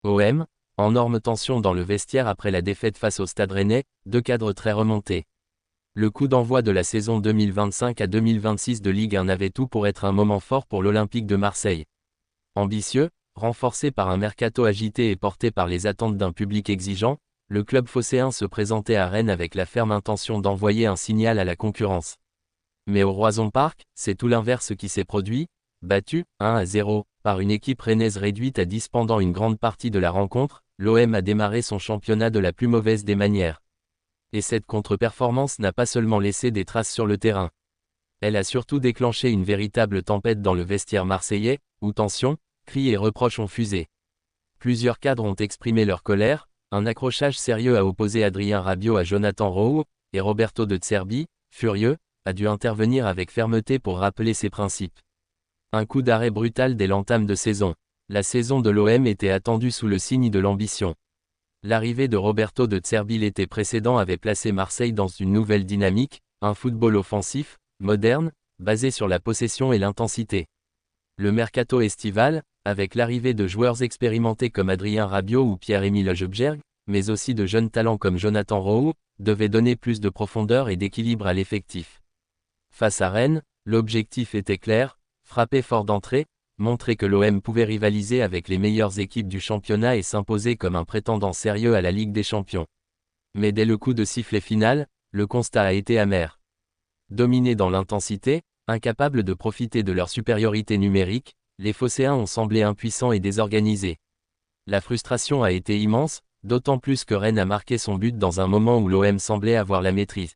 OM, énorme tension dans le vestiaire après la défaite face au Stade Rennais, deux cadres très remontés. Le coup d'envoi de la saison 2025 à 2026 de Ligue 1 avait tout pour être un moment fort pour l'Olympique de Marseille. Ambitieux, renforcé par un mercato agité et porté par les attentes d'un public exigeant, le club phocéen se présentait à Rennes avec la ferme intention d'envoyer un signal à la concurrence. Mais au Roison Park, c'est tout l'inverse qui s'est produit, battu 1-0 par une équipe rennaise réduite à 10 pendant une grande partie de la rencontre, l'OM a démarré son championnat de la plus mauvaise des manières. Et cette contre-performance n'a pas seulement laissé des traces sur le terrain. Elle a surtout déclenché une véritable tempête dans le vestiaire marseillais, où tensions, cris et reproches ont fusé. Plusieurs cadres ont exprimé leur colère, un accrochage sérieux a opposé Adrien Rabiot à Jonathan Rowe, et Roberto De Zerbi, furieux, a dû intervenir avec fermeté pour rappeler ses principes. Un coup d'arrêt brutal dès l'entame de saison. La saison de l'OM était attendue sous le signe de l'ambition. L'arrivée de Roberto De Zerbi l'été précédent avait placé Marseille dans une nouvelle dynamique, un football offensif, moderne, basé sur la possession et l'intensité. Le mercato estival, avec l'arrivée de joueurs expérimentés comme Adrien Rabiot ou Pierre-Emile Højbjerg, mais aussi de jeunes talents comme Jonathan Rowe, devait donner plus de profondeur et d'équilibre à l'effectif. Face à Rennes, l'objectif était clair, frapper fort d'entrée, montrer que l'OM pouvait rivaliser avec les meilleures équipes du championnat et s'imposer comme un prétendant sérieux à la Ligue des Champions. Mais dès le coup de sifflet final, le constat a été amer. Dominés dans l'intensité, incapables de profiter de leur supériorité numérique, les phocéens ont semblé impuissants et désorganisés. La frustration a été immense, d'autant plus que Rennes a marqué son but dans un moment où l'OM semblait avoir la maîtrise.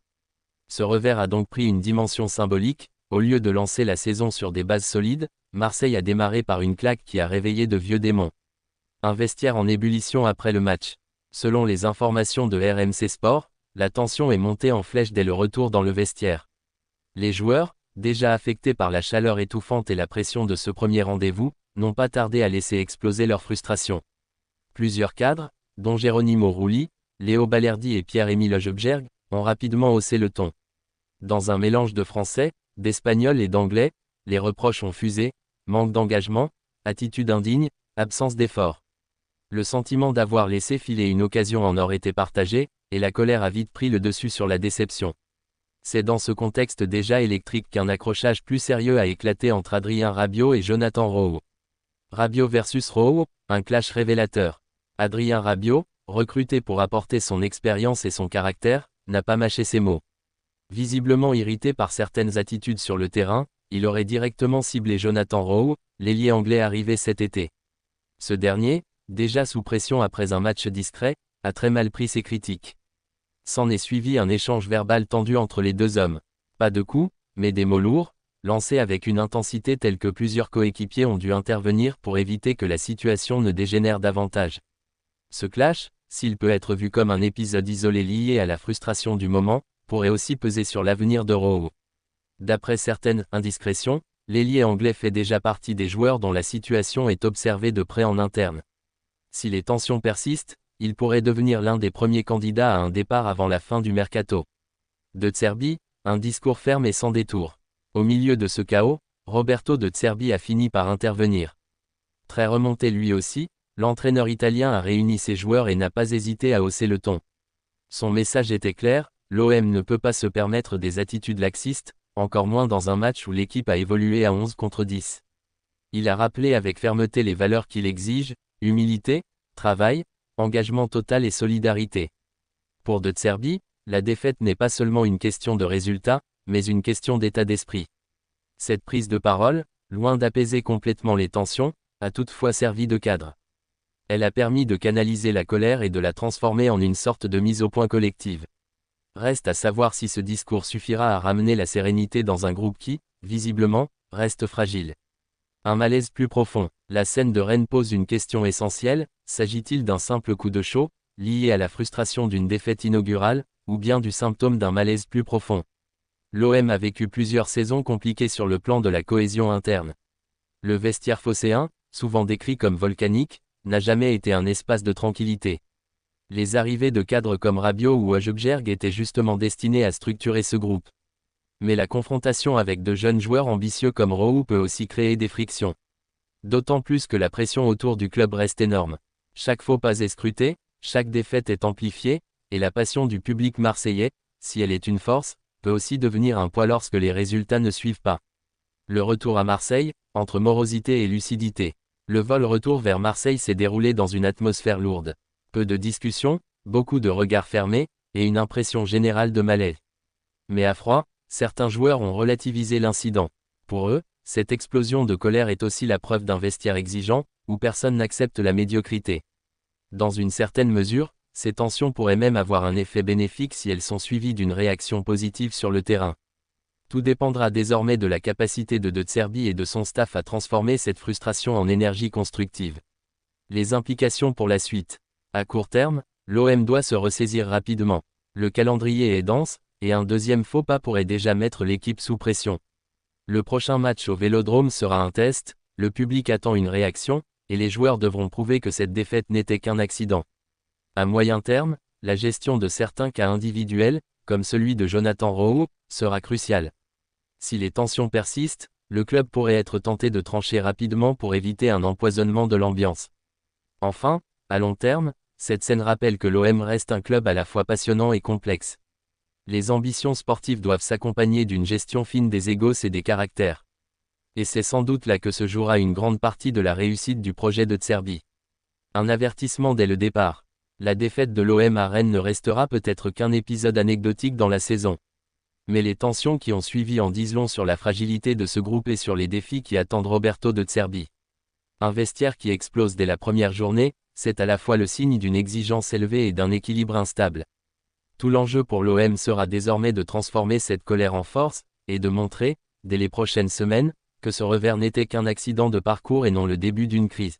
Ce revers a donc pris une dimension symbolique, au lieu de lancer la saison sur des bases solides, Marseille a démarré par une claque qui a réveillé de vieux démons. Un vestiaire en ébullition après le match. Selon les informations de RMC Sport, la tension est montée en flèche dès le retour dans le vestiaire. Les joueurs, déjà affectés par la chaleur étouffante et la pression de ce premier rendez-vous, n'ont pas tardé à laisser exploser leur frustration. Plusieurs cadres, dont Geronimo Rulli, Léo Balerdi et Pierre-Emile Højbjerg, ont rapidement haussé le ton. Dans un mélange de français, d'espagnol et d'anglais, les reproches ont fusé, manque d'engagement, attitude indigne, absence d'effort. Le sentiment d'avoir laissé filer une occasion en or était partagé, et la colère a vite pris le dessus sur la déception. C'est dans ce contexte déjà électrique qu'un accrochage plus sérieux a éclaté entre Adrien Rabiot et Jonathan Rowe. Rabiot versus Rowe, un clash révélateur. Adrien Rabiot, recruté pour apporter son expérience et son caractère, n'a pas mâché ses mots. Visiblement irrité par certaines attitudes sur le terrain, il aurait directement ciblé Jonathan Rowe, l'ailier anglais arrivé cet été. Ce dernier, déjà sous pression après un match discret, a très mal pris ses critiques. S'en est suivi un échange verbal tendu entre les deux hommes. Pas de coups, mais des mots lourds, lancés avec une intensité telle que plusieurs coéquipiers ont dû intervenir pour éviter que la situation ne dégénère davantage. Ce clash, s'il peut être vu comme un épisode isolé lié à la frustration du moment, pourrait aussi peser sur l'avenir de Rowe. D'après certaines indiscrétions, l'ailier anglais fait déjà partie des joueurs dont la situation est observée de près en interne. Si les tensions persistent, il pourrait devenir l'un des premiers candidats à un départ avant la fin du mercato. De Zerbi, un discours ferme et sans détour. Au milieu de ce chaos, Roberto De Zerbi a fini par intervenir. Très remonté lui aussi, l'entraîneur italien a réuni ses joueurs et n'a pas hésité à hausser le ton. Son message était clair, l'OM ne peut pas se permettre des attitudes laxistes, encore moins dans un match où l'équipe a évolué à 11 contre 10. Il a rappelé avec fermeté les valeurs qu'il exige, humilité, travail, engagement total et solidarité. Pour De Zerbi, la défaite n'est pas seulement une question de résultat, mais une question d'état d'esprit. Cette prise de parole, loin d'apaiser complètement les tensions, a toutefois servi de cadre. Elle a permis de canaliser la colère et de la transformer en une sorte de mise au point collective. Reste à savoir si ce discours suffira à ramener la sérénité dans un groupe qui, visiblement, reste fragile. Un malaise plus profond. La scène de Rennes pose une question essentielle, s'agit-il d'un simple coup de chaud, lié à la frustration d'une défaite inaugurale, ou bien du symptôme d'un malaise plus profond? L'OM a vécu plusieurs saisons compliquées sur le plan de la cohésion interne. Le vestiaire phocéen, souvent décrit comme volcanique, n'a jamais été un espace de tranquillité. Les arrivées de cadres comme Rabiot ou Højbjerg étaient justement destinées à structurer ce groupe. Mais la confrontation avec de jeunes joueurs ambitieux comme Rowe peut aussi créer des frictions. D'autant plus que la pression autour du club reste énorme. Chaque faux pas est scruté, chaque défaite est amplifiée, et la passion du public marseillais, si elle est une force, peut aussi devenir un poids lorsque les résultats ne suivent pas. Le retour à Marseille, entre morosité et lucidité. Le vol retour vers Marseille s'est déroulé dans une atmosphère lourde. Peu de discussions, beaucoup de regards fermés, et une impression générale de malaise. Mais à froid, certains joueurs ont relativisé l'incident. Pour eux, cette explosion de colère est aussi la preuve d'un vestiaire exigeant, où personne n'accepte la médiocrité. Dans une certaine mesure, ces tensions pourraient même avoir un effet bénéfique si elles sont suivies d'une réaction positive sur le terrain. Tout dépendra désormais de la capacité de Zerbi et de son staff à transformer cette frustration en énergie constructive. Les implications pour la suite. À court terme, l'OM doit se ressaisir rapidement. Le calendrier est dense, et un deuxième faux pas pourrait déjà mettre l'équipe sous pression. Le prochain match au Vélodrome sera un test, le public attend une réaction, et les joueurs devront prouver que cette défaite n'était qu'un accident. À moyen terme, la gestion de certains cas individuels, comme celui de Jonathan Rowe, sera cruciale. Si les tensions persistent, le club pourrait être tenté de trancher rapidement pour éviter un empoisonnement de l'ambiance. Enfin, à long terme, cette scène rappelle que l'OM reste un club à la fois passionnant et complexe. Les ambitions sportives doivent s'accompagner d'une gestion fine des égos et des caractères. Et c'est sans doute là que se jouera une grande partie de la réussite du projet de Zerbi. Un avertissement dès le départ. La défaite de l'OM à Rennes ne restera peut-être qu'un épisode anecdotique dans la saison. Mais les tensions qui ont suivi en disent long sur la fragilité de ce groupe et sur les défis qui attendent Roberto de Zerbi. Un vestiaire qui explose dès la première journée, c'est à la fois le signe d'une exigence élevée et d'un équilibre instable. Tout l'enjeu pour l'OM sera désormais de transformer cette colère en force, et de montrer, dès les prochaines semaines, que ce revers n'était qu'un accident de parcours et non le début d'une crise.